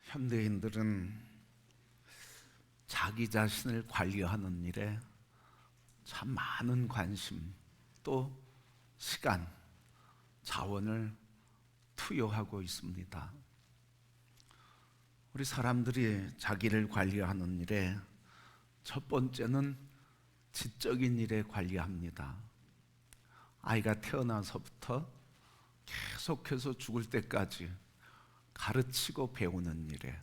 현대인들은 자기 자신을 관리하는 일에 참 많은 관심, 또 시간, 자원을 투여하고 있습니다. 우리 사람들이 자기를 관리하는 일에 첫 번째는 지적인 일에 관리합니다. 아이가 태어나서부터 계속해서 죽을 때까지 가르치고 배우는 일에,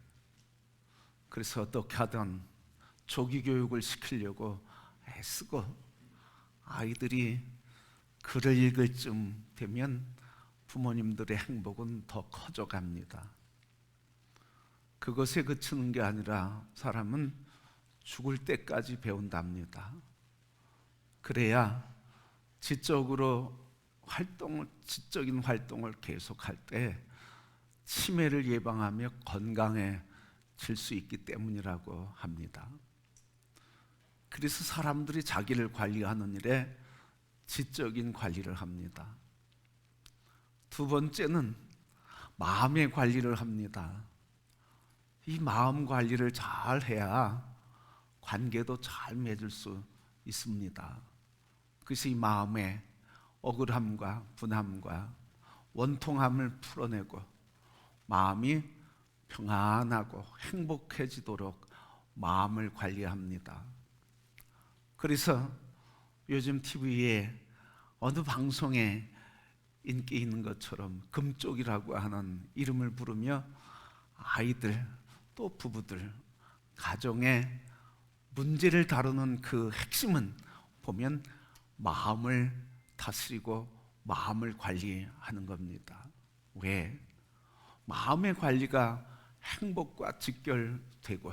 그래서 어떻게 하든 조기 교육을 시키려고 애쓰고 아이들이 글을 읽을 쯤 되면 부모님들의 행복은 더 커져갑니다. 그것에 그치는 게 아니라 사람은 죽을 때까지 배운답니다. 그래야 지적인 활동을 계속할 때 치매를 예방하며 건강해질 수 있기 때문이라고 합니다. 그래서 사람들이 자기를 관리하는 일에 지적인 관리를 합니다. 두 번째는 마음의 관리를 합니다. 이 마음 관리를 잘 해야 관계도 잘 맺을 수 있습니다. 그래서 이 마음의 억울함과 분함과 원통함을 풀어내고 마음이 평안하고 행복해지도록 마음을 관리합니다. 그래서 요즘 TV에 어느 방송에 인기 있는 것처럼 금쪽이라고 하는 이름을 부르며 아이들 또 부부들 가정의 문제를 다루는 그 핵심은 보면 마음을 다스리고 마음을 관리하는 겁니다. 왜? 마음의 관리가 행복과 직결되고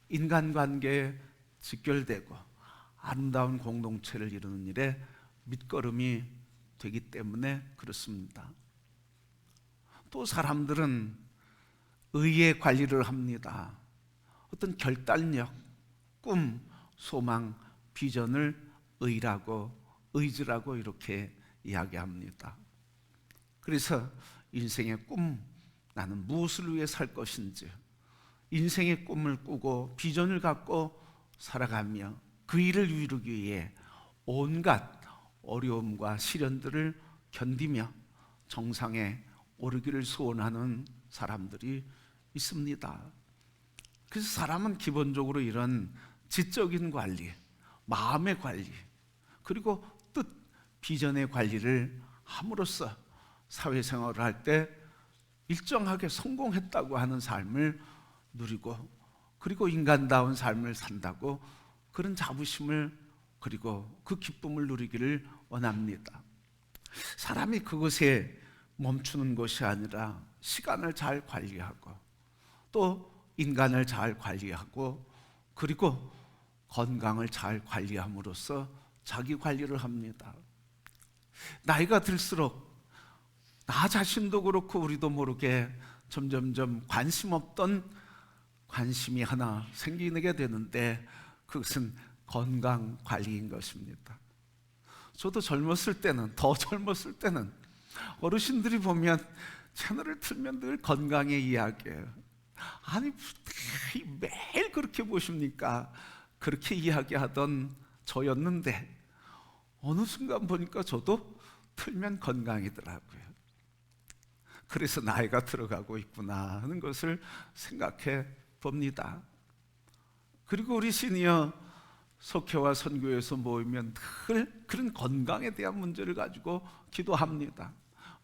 인간관계에 직결되고 아름다운 공동체를 이루는 일에 밑거름이 되기 때문에 그렇습니다. 또 사람들은 의의 관리를 합니다. 어떤 결단력, 꿈, 소망, 비전을 의라고, 의지라고 이렇게 이야기합니다. 그래서 인생의 꿈, 나는 무엇을 위해 살 것인지 인생의 꿈을 꾸고 비전을 갖고 살아가며 그 일을 이루기 위해 온갖 어려움과 시련들을 견디며 정상에 오르기를 소원하는 사람들이 있습니다. 그래서 사람은 기본적으로 이런 지적인 관리, 마음의 관리, 그리고 뜻, 비전의 관리를 함으로써 사회생활을 할 때 일정하게 성공했다고 하는 삶을 누리고, 그리고 인간다운 삶을 산다고 그런 자부심을, 그리고 그 기쁨을 누리기를 원합니다. 사람이 그것에 멈추는 것이 아니라 시간을 잘 관리하고 또 인간을 잘 관리하고 그리고 건강을 잘 관리함으로써 자기 관리를 합니다. 나이가 들수록 나 자신도 그렇고 우리도 모르게 점점점 관심 없던 관심이 하나 생기게 되는데 그것은 건강 관리인 것입니다. 저도 젊었을 때는, 더 젊었을 때는 어르신들이 보면 채널을 틀면 늘 건강의 이야기예요. 아니 매일 그렇게 보십니까? 그렇게 이야기하던 저였는데 어느 순간 보니까 저도 틀면 건강이더라고요. 그래서 나이가 들어가고 있구나 하는 것을 생각해 봅니다. 그리고 우리 시니어 속회와 선교에서 모이면 늘 그런 건강에 대한 문제를 가지고 기도합니다.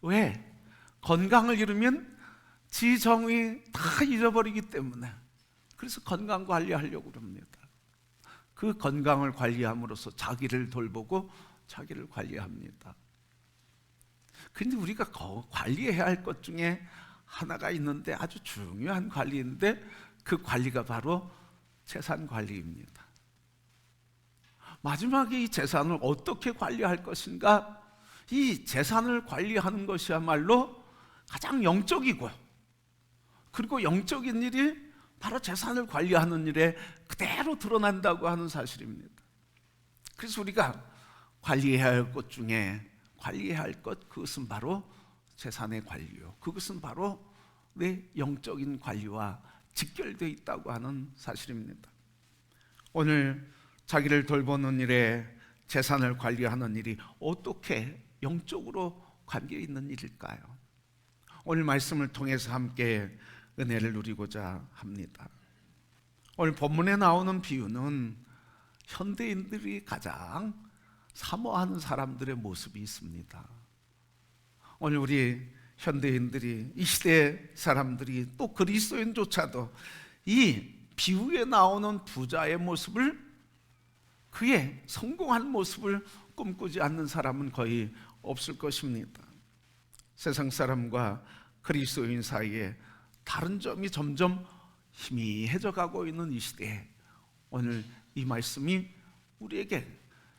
왜? 건강을 잃으면 지정이 다 잃어버리기 때문에. 그래서 건강 관리하려고 합니다. 그 건강을 관리함으로써 자기를 돌보고 자기를 관리합니다. 근데 우리가 관리해야 할 것 중에 하나가 있는데 아주 중요한 관리인데 그 관리가 바로 재산 관리입니다. 마지막에 이 재산을 어떻게 관리할 것인가? 이 재산을 관리하는 것이야말로 가장 영적이고, 그리고 영적인 일이 바로 재산을 관리하는 일에 그대로 드러난다고 하는 사실입니다. 그래서 우리가 관리해야 할 것 중에 관리해야 할 것, 그것은 바로 재산의 관리요. 그것은 바로 내 영적인 관리와 직결되어 있다고 하는 사실입니다. 오늘 자기를 돌보는 일에 재산을 관리하는 일이 어떻게 영적으로 관계 있는 일일까요? 오늘 말씀을 통해서 함께 은혜를 누리고자 합니다. 오늘 본문에 나오는 비유는 현대인들이 가장 사모하는 사람들의 모습이 있습니다. 오늘 우리 현대인들이, 이 시대 사람들이, 또 그리스도인조차도 이 비유에 나오는 부자의 모습을, 그의 성공한 모습을 꿈꾸지 않는 사람은 거의 없을 것입니다. 세상 사람과 그리스도인 사이에 다른 점이 점점 희미해져 가고 있는 이 시대에 오늘 이 말씀이 우리에게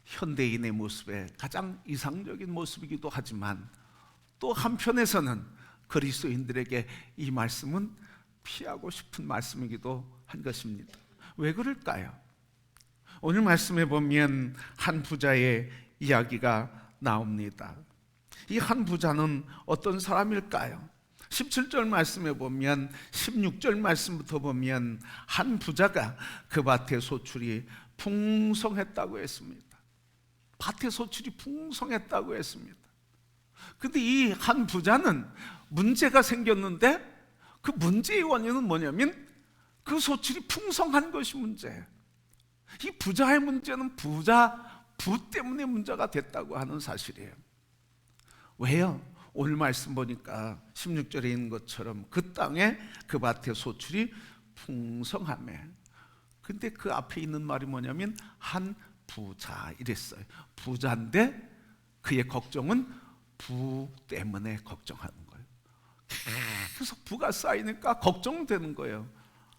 현대인의 모습의 가장 이상적인 모습이기도 하지만, 또 한편에서는 그리스도인들에게 이 말씀은 피하고 싶은 말씀이기도 한 것입니다. 왜 그럴까요? 오늘 말씀에 보면 한 부자의 이야기가 나옵니다. 이 한 부자는 어떤 사람일까요? 17절 말씀에 보면, 16절 말씀부터 보면 한 부자가 그 밭의 소출이 풍성했다고 했습니다. 밭의 소출이 풍성했다고 했습니다. 근데 이 한 부자는 문제가 생겼는데, 그 문제의 원인은 뭐냐면 그 소출이 풍성한 것이 문제예요. 이 부자의 문제는 부 때문에 문제가 됐다고 하는 사실이에요. 왜요? 오늘 말씀 보니까 16절에 있는 것처럼 그 땅에 그 밭의 소출이 풍성하며, 근데 그 앞에 있는 말이 뭐냐면 한 부자 이랬어요. 부자인데 그의 걱정은 부 때문에 걱정하는 거예요. 계속 부가 쌓이니까 걱정되는 거예요.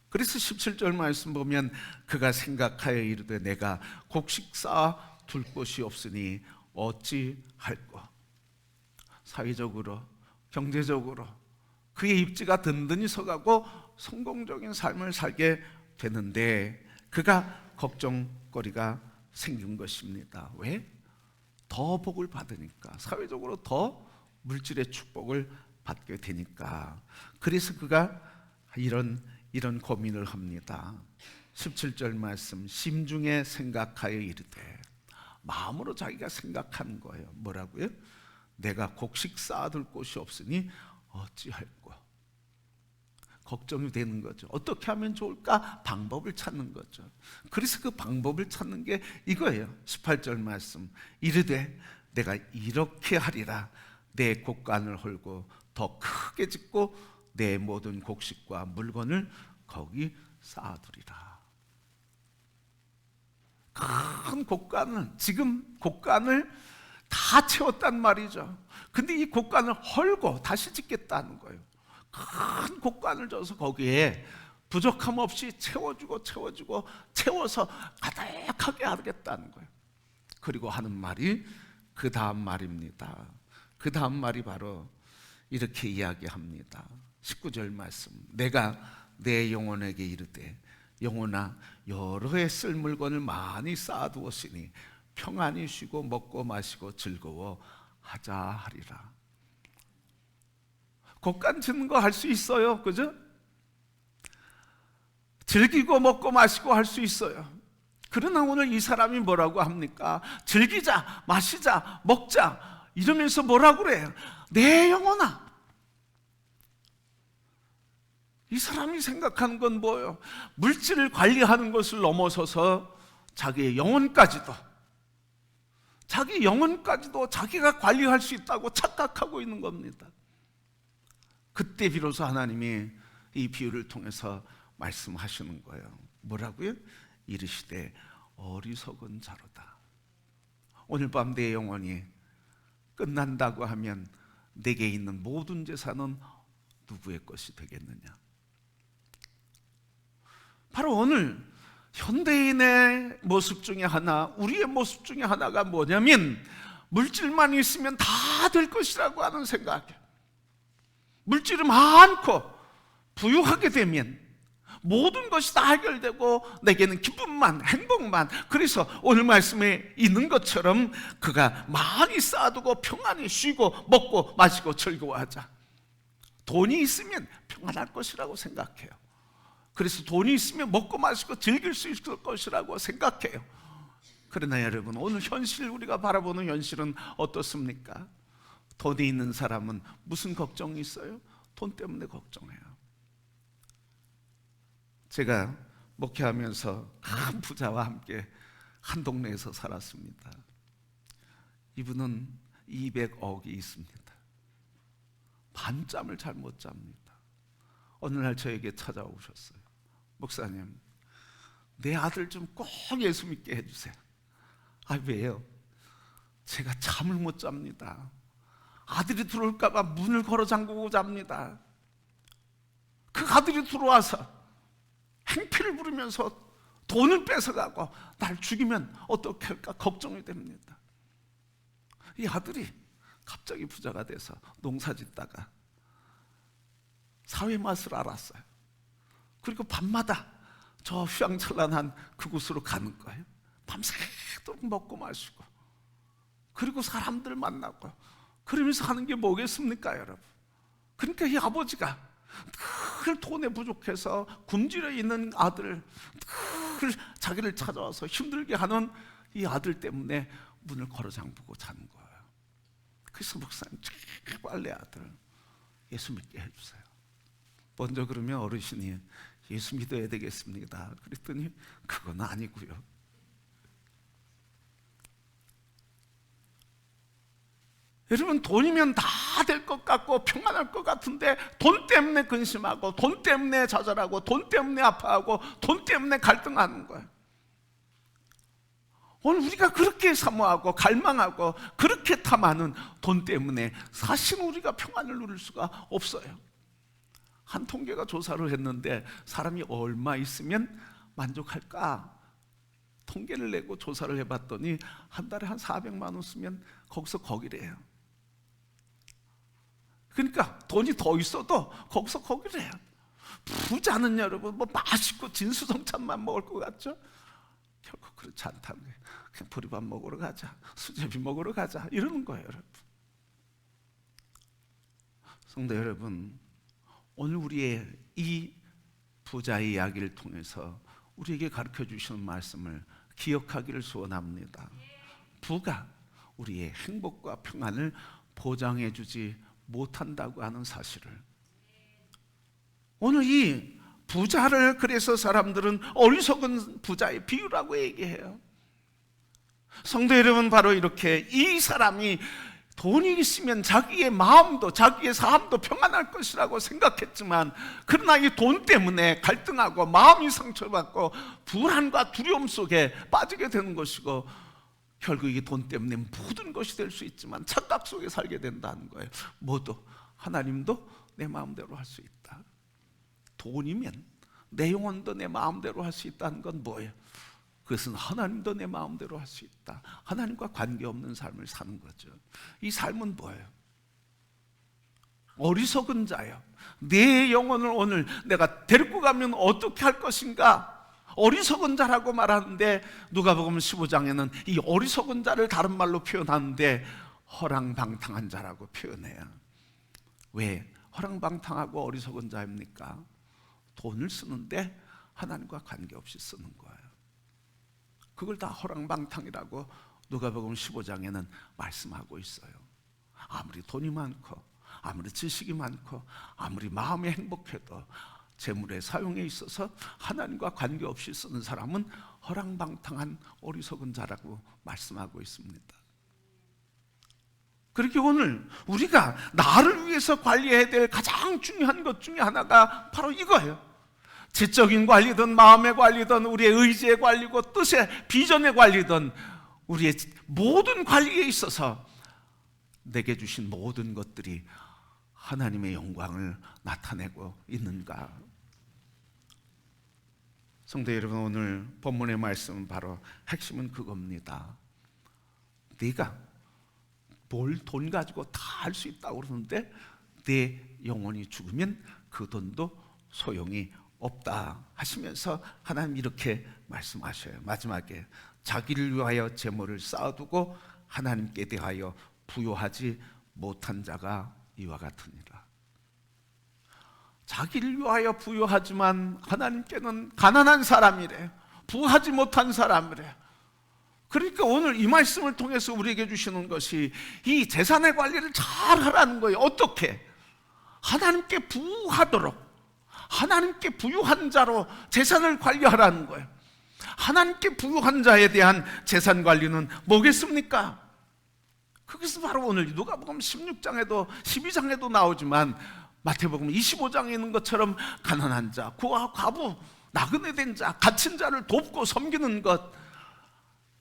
그래서 17절 말씀 보면 그가 생각하여 이르되 내가 곡식 쌓아 둘 곳이 없으니 어찌할꼬. 사회적으로, 경제적으로 그의 입지가 든든히 서가고 성공적인 삶을 살게 되는데 그가 걱정거리가 생긴 것입니다. 왜? 더 복을 받으니까, 사회적으로 더 물질의 축복을 받게 되니까. 그래서 그가 이런 고민을 합니다. 17절 말씀, 심중에 생각하여 이르되, 마음으로 자기가 생각하는 거예요. 뭐라고요? 내가 곡식 쌓아둘 곳이 없으니 어찌할꼬. 걱정이 되는 거죠. 어떻게 하면 좋을까? 방법을 찾는 거죠. 그래서 그 방법을 찾는 게 이거예요. 18절 말씀, 이르되 내가 이렇게 하리라. 내 곡간을 헐고 더 크게 짓고 내 모든 곡식과 물건을 거기 쌓아두리라. 큰 곡간을, 지금 곡간을 다 채웠단 말이죠. 근데 이 곡간을 헐고 다시 짓겠다는 거예요. 큰 곡간을 져서 거기에 부족함 없이 채워주고 채워서 가득하게 하겠다는 거예요. 그리고 하는 말이 그 다음 말입니다. 그 다음 말이 바로 이렇게 이야기합니다. 19절 말씀, 내가 내 영혼에게 이르되 영혼아 여러 해 쓸 물건을 많이 쌓아두었으니 평안히 쉬고 먹고 마시고 즐거워하자 하리라. 곡간 짓는 거 할 수 있어요, 그죠? 즐기고 먹고 마시고 할 수 있어요. 그러나 오늘 이 사람이 뭐라고 합니까? 즐기자, 마시자, 먹자 이러면서 뭐라고 그래요? 내 영혼아. 이 사람이 생각하는 건 뭐예요? 물질을 관리하는 것을 넘어서서 자기의 영혼까지도 자기가 관리할 수 있다고 착각하고 있는 겁니다. 그때 비로소 하나님이 이 비유를 통해서 말씀하시는 거예요. 뭐라고요? 이르시되 어리석은 자로다. 오늘 밤 내 영혼이 끝난다고 하면 내게 있는 모든 재산은 누구의 것이 되겠느냐? 바로 오늘 현대인의 모습 중에 하나, 우리의 모습 중에 하나가 뭐냐면 물질만 있으면 다 될 것이라고 하는 생각이에요. 물질이 많고 부유하게 되면 모든 것이 다 해결되고 내게는 기쁨만, 행복만. 그래서 오늘 말씀에 있는 것처럼 그가 많이 쌓아두고 평안히 쉬고 먹고 마시고 즐거워하자. 돈이 있으면 평안할 것이라고 생각해요. 그래서 돈이 있으면 먹고 마시고 즐길 수 있을 것이라고 생각해요. 그러나 여러분, 오늘 현실, 우리가 바라보는 현실은 어떻습니까? 돈이 있는 사람은 무슨 걱정이 있어요? 돈 때문에 걱정해요. 제가 목회하면서 한 부자와 함께 한 동네에서 살았습니다. 이분은 200억이 있습니다. 밤잠을 잘 못 잡니다. 어느 날 저에게 찾아오셨어요. 목사님, 내 아들 좀 꼭 예수 믿게 해주세요. 아, 왜요? 제가 잠을 못 잡니다. 아들이 들어올까 봐 문을 걸어 잠그고 잡니다. 그 아들이 들어와서 행피를 부르면서 돈을 뺏어가고 날 죽이면 어떻게 할까 걱정이 됩니다. 이 아들이 갑자기 부자가 돼서 농사 짓다가 사회 맛을 알았어요. 그리고 밤마다 저 휘황찬란한 그곳으로 가는 거예요. 밤새도록 먹고 마시고, 그리고 사람들 만나고, 그러면서 하는 게 뭐겠습니까, 여러분? 그러니까 이 아버지가 늘 돈에 부족해서 굶주려 있는 아들을 늘 자기를 찾아와서 힘들게 하는 이 아들 때문에 문을 걸어 잠그고 자는 거예요. 그래서 목사님, 제발 내 아들 예수 믿게 해주세요. 먼저 그러면 어르신이 예수 믿어야 되겠습니다. 그랬더니 그건 아니고요. 여러분, 돈이면 다 될 것 같고 평안할 것 같은데 돈 때문에 근심하고, 돈 때문에 좌절하고, 돈 때문에 아파하고, 돈 때문에 갈등하는 거예요. 오늘 우리가 그렇게 사모하고 갈망하고 그렇게 탐하는 돈 때문에 사실 우리가 평안을 누릴 수가 없어요. 한 통계가 조사를 했는데 사람이 얼마 있으면 만족할까? 통계를 내고 조사를 해봤더니 한 달에 한 400만 원 쓰면 거기서 거기래요. 그러니까 돈이 더 있어도 거기서 거기래요. 부자는 여러분 뭐 맛있고 진수성찬만 먹을 것 같죠? 결코 그렇지 않다는 거예요. 그냥 보리밥 먹으러 가자, 수제비 먹으러 가자, 이러는 거예요, 여러분. 성도 여러분, 오늘 우리의 이 부자의 이야기를 통해서 우리에게 가르쳐 주시는 말씀을 기억하기를 소원합니다. 부가 우리의 행복과 평안을 보장해 주지 못한다고 하는 사실을. 오늘 이 부자를 그래서 사람들은 어리석은 부자의 비유라고 얘기해요. 성도 여러분, 바로 이렇게 이 사람이 돈이 있으면 자기의 마음도 자기의 삶도 평안할 것이라고 생각했지만, 그러나 이 돈 때문에 갈등하고 마음이 상처받고 불안과 두려움 속에 빠지게 되는 것이고, 결국 이 돈 때문에 모든 것이 될 수 있지만 착각 속에 살게 된다는 거예요. 모두 하나님도 내 마음대로 할 수 있다. 돈이면 내 영혼도 내 마음대로 할 수 있다는 건 뭐예요? 그것은 하나님도 내 마음대로 할 수 있다. 하나님과 관계없는 삶을 사는 거죠. 이 삶은 뭐예요? 어리석은 자요. 내 영혼을 오늘 내가 데리고 가면 어떻게 할 것인가? 어리석은 자라고 말하는데 누가복음 15장에는 이 어리석은 자를 다른 말로 표현하는데 허랑방탕한 자라고 표현해요. 왜 허랑방탕하고 어리석은 자입니까? 돈을 쓰는데 하나님과 관계없이 쓰는 거예요. 그걸 다 허랑방탕이라고 누가복음 15장에는 말씀하고 있어요. 아무리 돈이 많고 아무리 지식이 많고 아무리 마음이 행복해도 재물의 사용에 있어서 하나님과 관계없이 쓰는 사람은 허랑방탕한 어리석은 자라고 말씀하고 있습니다. 그렇게 오늘 우리가 나를 위해서 관리해야 될 가장 중요한 것 중에 하나가 바로 이거예요. 지적인 관리든 마음의 관리든 우리의 의지의 관리고 뜻의 비전의 관리든 우리의 모든 관리에 있어서 내게 주신 모든 것들이 하나님의 영광을 나타내고 있는가? 성도 여러분, 오늘 본문의 말씀은 바로 핵심은 그겁니다. 네가 뭘 돈 가지고 다 할 수 있다고 그러는데 내 영혼이 죽으면 그 돈도 소용이 없다 하시면서 하나님 이렇게 말씀하셔요. 마지막에 자기를 위하여 재물을 쌓아두고 하나님께 대하여 부요하지 못한 자가 이와 같으니라. 자기를 위하여 부유하지만 하나님께는 가난한 사람이래요. 부하지 못한 사람이래요. 그러니까 오늘 이 말씀을 통해서 우리에게 주시는 것이 이 재산의 관리를 잘 하라는 거예요. 어떻게? 하나님께 부하도록, 하나님께 부유한 자로 재산을 관리하라는 거예요. 하나님께 부유한 자에 대한 재산 관리는 뭐겠습니까? 그것은 바로 오늘 누가복음 16장에도 12장에도 나오지만 마태복음 25장에 있는 것처럼 가난한 자, 고아, 과부, 나그네 된 자, 갇힌 자를 돕고 섬기는 것.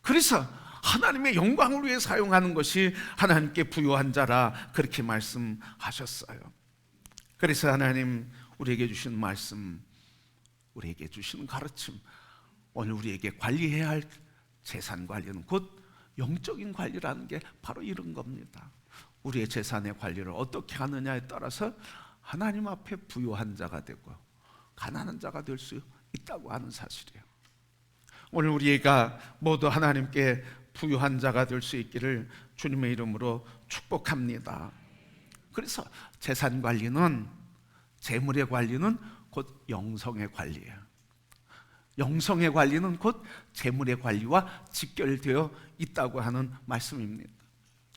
그래서 하나님의 영광을 위해 사용하는 것이 하나님께 부유한 자라 그렇게 말씀하셨어요. 그래서 하나님 우리에게 주신 말씀, 우리에게 주신 가르침, 오늘 우리에게 관리해야 할 재산 관리는 곧 영적인 관리라는 게 바로 이런 겁니다. 우리의 재산의 관리를 어떻게 하느냐에 따라서 하나님 앞에 부유한 자가 되고 가난한 자가 될 수 있다고 하는 사실이에요. 오늘 우리가 모두 하나님께 부유한 자가 될 수 있기를 주님의 이름으로 축복합니다. 그래서 재산 관리는, 재물의 관리는 곧 영성의 관리예요. 영성의 관리는 곧 재물의 관리와 직결되어 있다고 하는 말씀입니다.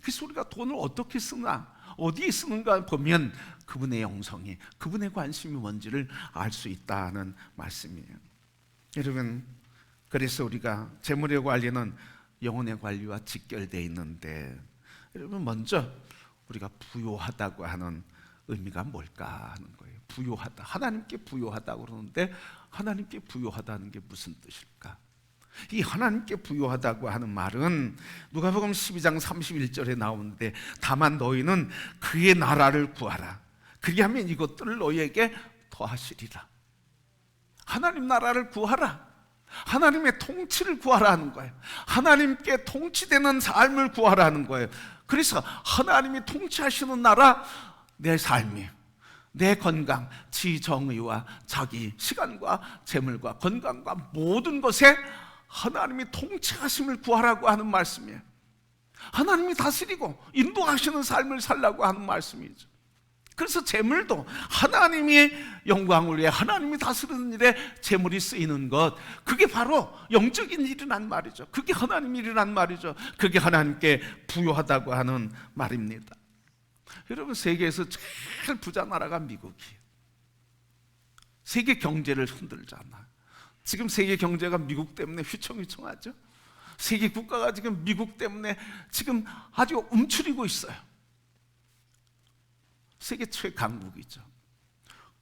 그래서 우리가 돈을 어떻게 쓰나, 어디에 쓰는가 보면 그분의 영성이, 그분의 관심이 뭔지를 알 수 있다는 말씀이에요. 여러분, 그래서 우리가 재물의 관리는 영혼의 관리와 직결되어 있는데, 여러분 먼저 우리가 부유하다고 하는 의미가 뭘까 하는 거예요. 부유하다, 하나님께 부유하다고 그러는데 하나님께 부유하다는 게 무슨 뜻일까? 이 하나님께 부유하다고 하는 말은 누가복음 12장 31절에 나오는데, 다만 너희는 그의 나라를 구하라, 그리하면 이것들을 너희에게 더하시리라. 하나님 나라를 구하라, 하나님의 통치를 구하라는 거예요. 하나님께 통치되는 삶을 구하라는 거예요. 그래서 하나님이 통치하시는 나라, 내 삶이, 내 건강, 지정의와 자기 시간과 재물과 건강과 모든 것에 하나님이 통치하심을 구하라고 하는 말씀이에요. 하나님이 다스리고 인도하시는 삶을 살라고 하는 말씀이죠. 그래서 재물도 하나님이 영광을 위해, 하나님이 다스리는 일에 재물이 쓰이는 것, 그게 바로 영적인 일이란 말이죠. 그게 하나님 일이란 말이죠. 그게 하나님께 부유하다고 하는 말입니다. 여러분, 세계에서 제일 부자 나라가 미국이에요. 세계 경제를 흔들잖아. 지금 세계 경제가 미국 때문에 휘청휘청하죠. 세계 국가가 지금 미국 때문에 지금 아주 움츠리고 있어요. 세계 최강국이죠.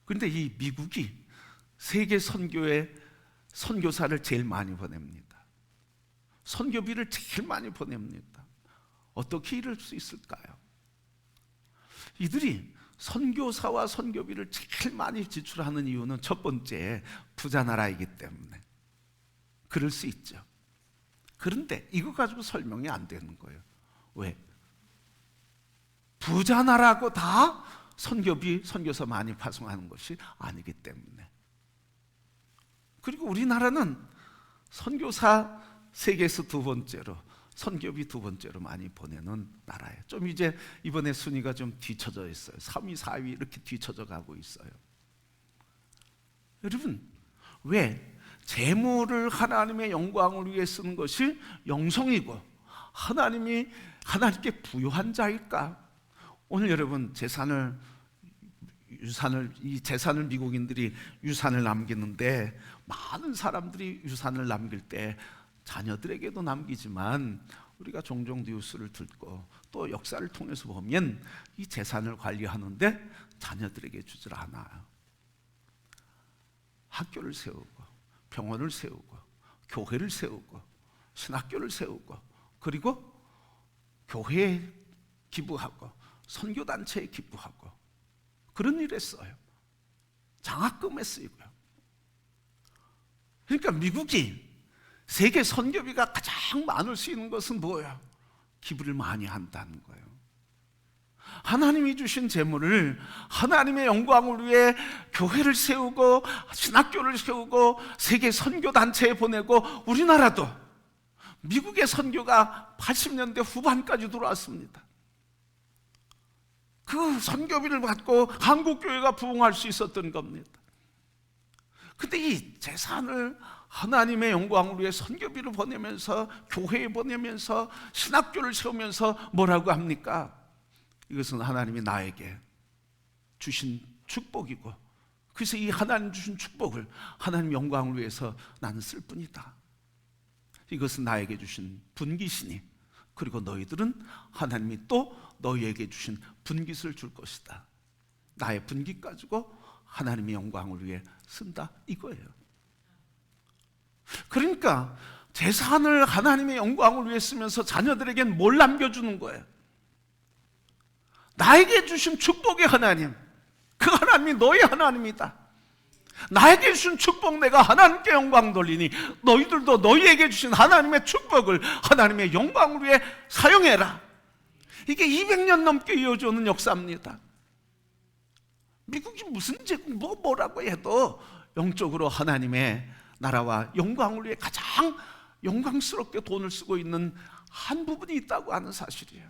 그런데 이 미국이 세계 선교에 선교사를 제일 많이 보냅니다. 선교비를 제일 많이 보냅니다. 어떻게 이럴 수 있을까요? 이들이 선교사와 선교비를 제일 많이 지출하는 이유는 첫 번째, 부자 나라이기 때문에 그럴 수 있죠. 그런데 이거 가지고 설명이 안 되는 거예요. 왜? 부자 나라고 다 선교비, 선교사 많이 파송하는 것이 아니기 때문에. 그리고 우리나라는 선교사 세계에서 두 번째로, 선교비 두 번째로 많이 보내는 나라예요. 좀 이제 이번에 순위가 좀 뒤쳐져 있어요. 3위, 4위 이렇게 뒤쳐져 가고 있어요. 여러분, 왜 재물을 하나님의 영광을 위해 쓰는 것이 영성이고 하나님께 부유한 자일까? 오늘 여러분, 이 재산을 미국인들이 유산을 남기는데, 많은 사람들이 유산을 남길 때 자녀들에게도 남기지만 우리가 종종 뉴스를 듣고 또 역사를 통해서 보면 이 재산을 관리하는데 자녀들에게 주질 않아요. 학교를 세우고 병원을 세우고 교회를 세우고 신학교를 세우고 그리고 교회에 기부하고 선교단체에 기부하고 그런 일에 써요. 장학금에 쓰이고요. 그러니까 미국이 세계 선교비가 가장 많을 수 있는 것은 뭐예요? 기부를 많이 한다는 거예요. 하나님이 주신 재물을 하나님의 영광을 위해 교회를 세우고 신학교를 세우고 세계 선교단체에 보내고, 우리나라도 미국의 선교가 80년대 후반까지 들어왔습니다. 그 선교비를 받고 한국교회가 부흥할 수 있었던 겁니다. 근데 이 재산을 하나님의 영광을 위해 선교비를 보내면서 교회에 보내면서 신학교를 세우면서 뭐라고 합니까? 이것은 하나님이 나에게 주신 축복이고, 그래서 이 하나님 주신 축복을 하나님 영광을 위해서 나는 쓸 뿐이다. 이것은 나에게 주신 분깃이니, 그리고 너희들은 하나님이 또 너희에게 주신 분깃을 줄 것이다. 나의 분깃 가지고 하나님의 영광을 위해 쓴다, 이거예요. 그러니까 재산을 하나님의 영광을 위해 쓰면서 자녀들에겐 뭘 남겨주는 거예요? 나에게 주신 축복의 하나님, 그 하나님이 너희 하나님이다. 나에게 주신 축복 내가 하나님께 영광 돌리니 너희들도 너희에게 주신 하나님의 축복을 하나님의 영광을 위해 사용해라. 이게 200년 넘게 이어져오는 역사입니다. 미국이 무슨 제국 뭐라고 해도 영적으로 하나님의 나라와 영광을 위해 가장 영광스럽게 돈을 쓰고 있는 한 부분이 있다고 하는 사실이에요.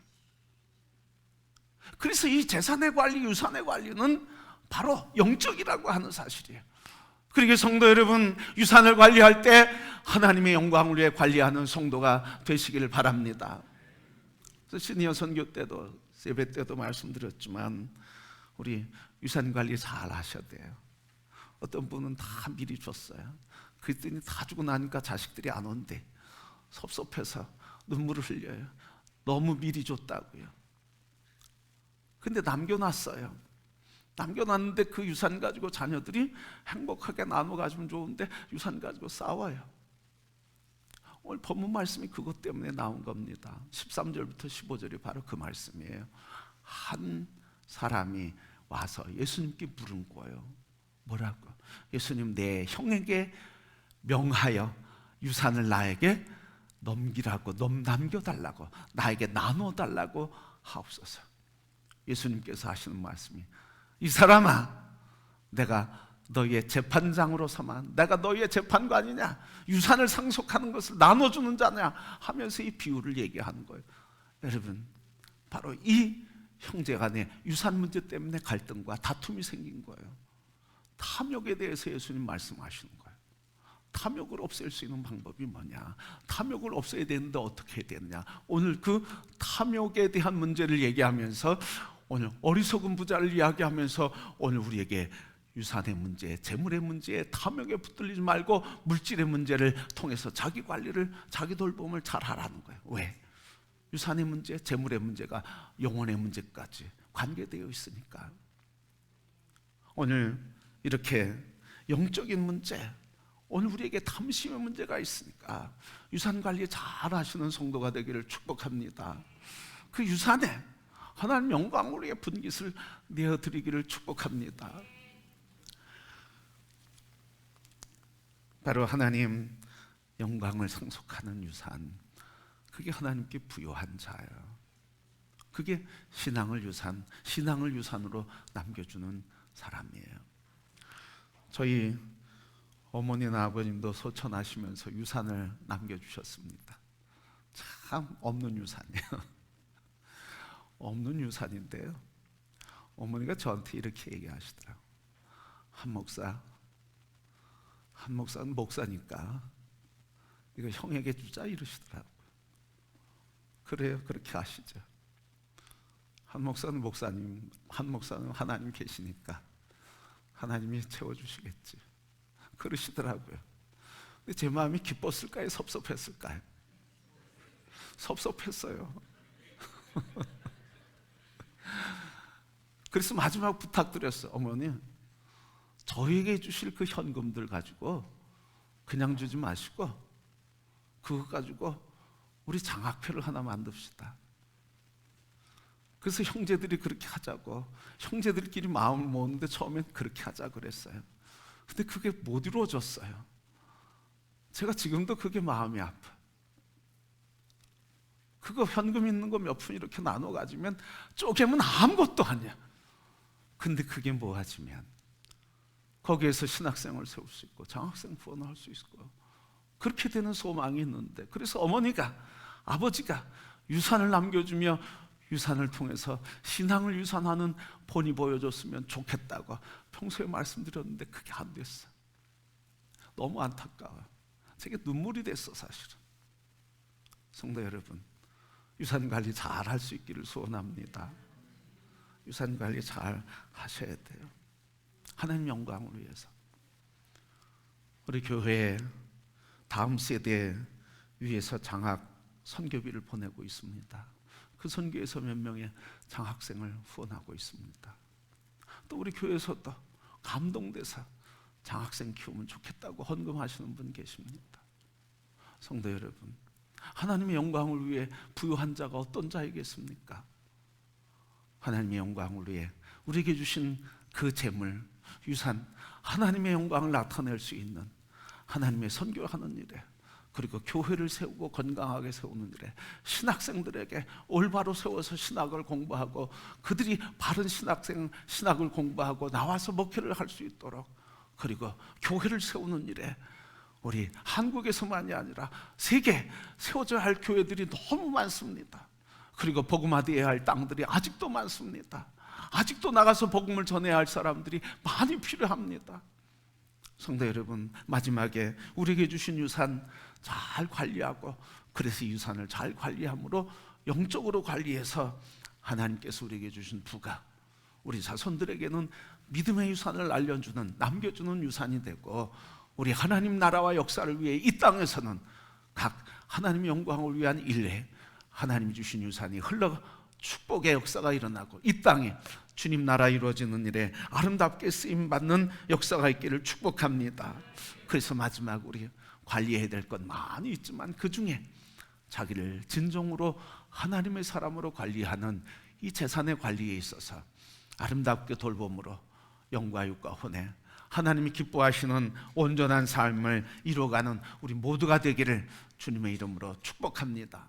그래서 이 재산의 관리, 유산의 관리는 바로 영적이라고 하는 사실이에요. 그러기에 성도 여러분, 유산을 관리할 때 하나님의 영광을 위해 관리하는 성도가 되시기를 바랍니다. 시니어 선교 때도 예배 때도 말씀드렸지만 우리 유산 관리 잘 하셔야 돼요. 어떤 분은 다 미리 줬어요. 그랬더니 다 주고 나니까 자식들이 안 온대. 섭섭해서 눈물을 흘려요. 너무 미리 줬다고요. 근데 남겨놨어요. 남겨놨는데 그 유산 가지고 자녀들이 행복하게 나눠 가지면 좋은데 유산 가지고 싸워요. 오늘 본문 말씀이 그것 때문에 나온 겁니다. 13절부터 15절이 바로 그 말씀이에요. 한 사람이 와서 예수님께 물은 거예요. 뭐라고? 예수님, 내 형에게 명하여 유산을 나에게 넘기라고, 남겨달라고, 나에게 나눠달라고 하옵소서. 예수님께서 하시는 말씀이, 이 사람아, 내가 너희의 재판장으로 삼아, 내가 너희의 재판관이냐, 유산을 상속하는 것을 나눠주는 자냐 하면서 이 비유를 얘기하는 거예요. 여러분, 바로 이 형제간의 유산 문제 때문에 갈등과 다툼이 생긴 거예요. 탐욕에 대해서 예수님 말씀하시는 거예요. 탐욕을 없앨 수 있는 방법이 뭐냐, 탐욕을 없애야 되는데 어떻게 해야 되느냐. 오늘 그 탐욕에 대한 문제를 얘기하면서, 오늘 어리석은 부자를 이야기하면서 오늘 우리에게 유산의 문제, 재물의 문제, 탐욕에 붙들리지 말고 물질의 문제를 통해서 자기 관리를, 자기 돌봄을 잘 하라는 거예요. 왜? 유산의 문제, 재물의 문제가 영혼의 문제까지 관계되어 있으니까. 오늘 이렇게 영적인 문제, 오늘 우리에게 탐심의 문제가 있으니까 유산 관리 잘 하시는 성도가 되기를 축복합니다. 그 유산에 하나님 영광을 위해 분깃을 내어드리기를 축복합니다. 바로 하나님 영광을 상속하는 유산, 그게 하나님께 부요한 자예요. 그게 신앙을 유산으로 남겨주는 사람이에요. 저희 어머니나 아버님도 소천하시면서 유산을 남겨주셨습니다. 참 없는 유산이에요. 없는 유산인데요, 어머니가 저한테 이렇게 얘기하시더라고요. 한 목사는 목사니까 이거 형에게 주자, 이러시더라고요. 그래요, 그렇게 하시죠. 한 목사는 목사님, 한 목사는 하나님 계시니까 하나님이 채워주시겠지, 그러시더라고요. 근데 제 마음이 기뻤을까요, 섭섭했을까요? 섭섭했어요. 그래서 마지막 부탁드렸어요. 어머니, 저에게 주실 그 현금들 가지고 그냥 주지 마시고 그거 가지고 우리 장학회를 하나 만듭시다. 그래서 형제들이 그렇게 하자고, 형제들끼리 마음을 모으는데 처음엔 그렇게 하자 그랬어요. 근데 그게 못 이루어졌어요. 제가 지금도 그게 마음이 아파요. 그거 현금 있는 거 몇 푼 이렇게 나눠 가지면 쪼개면 아무것도 아니야. 근데 그게 모아지면 거기에서 신학생을 세울 수 있고 장학생 후원을 할 수 있고 그렇게 되는 소망이 있는데, 그래서 어머니가, 아버지가 유산을 남겨주며 유산을 통해서 신앙을 유산하는 본이 보여줬으면 좋겠다고 평소에 말씀드렸는데 그게 안 됐어. 너무 안타까워요. 제게 눈물이 됐어 사실은. 성도 여러분, 유산 관리 잘 할 수 있기를 소원합니다. 유산 관리 잘 하셔야 돼요. 하나님 영광을 위해서. 우리 교회에 다음 세대 위해서 장학 선교비를 보내고 있습니다. 그 선교에서 몇 명의 장학생을 후원하고 있습니다. 또 우리 교회에서도 감동돼서 장학생 키우면 좋겠다고 헌금하시는 분 계십니다. 성도 여러분, 하나님의 영광을 위해 부유한 자가 어떤 자이겠습니까? 하나님의 영광을 위해 우리에게 주신 그 재물, 유산, 하나님의 영광을 나타낼 수 있는 하나님의 선교하는 일에, 그리고 교회를 세우고 건강하게 세우는 일에 신학생들에게 올바로 세워서 신학을 공부하고 그들이 바른 신학을 공부하고 나와서 목회를 할 수 있도록, 그리고 교회를 세우는 일에 우리 한국에서만이 아니라 세계 세워져야 할 교회들이 너무 많습니다. 그리고 복음화되어야 할 땅들이 아직도 많습니다. 아직도 나가서 복음을 전해야 할 사람들이 많이 필요합니다. 성도 여러분, 마지막에 우리에게 주신 유산 잘 관리하고, 그래서 유산을 잘 관리함으로 영적으로 관리해서 하나님께서 우리에게 주신 부가 우리 자손들에게는 믿음의 유산을 알려주는, 남겨주는 유산이 되고, 우리 하나님 나라와 역사를 위해 이 땅에서는 각 하나님의 영광을 위한 일에 하나님이 주신 유산이 흘러 축복의 역사가 일어나고 이 땅에 주님 나라 이루어지는 일에 아름답게 쓰임받는 역사가 있기를 축복합니다. 그래서 마지막 우리 관리해야 될 것 많이 있지만 그 중에 자기를 진정으로 하나님의 사람으로 관리하는 이 재산의 관리에 있어서 아름답게 돌봄으로 영과 육과 혼에 하나님이 기뻐하시는 온전한 삶을 이루어가는 우리 모두가 되기를 주님의 이름으로 축복합니다.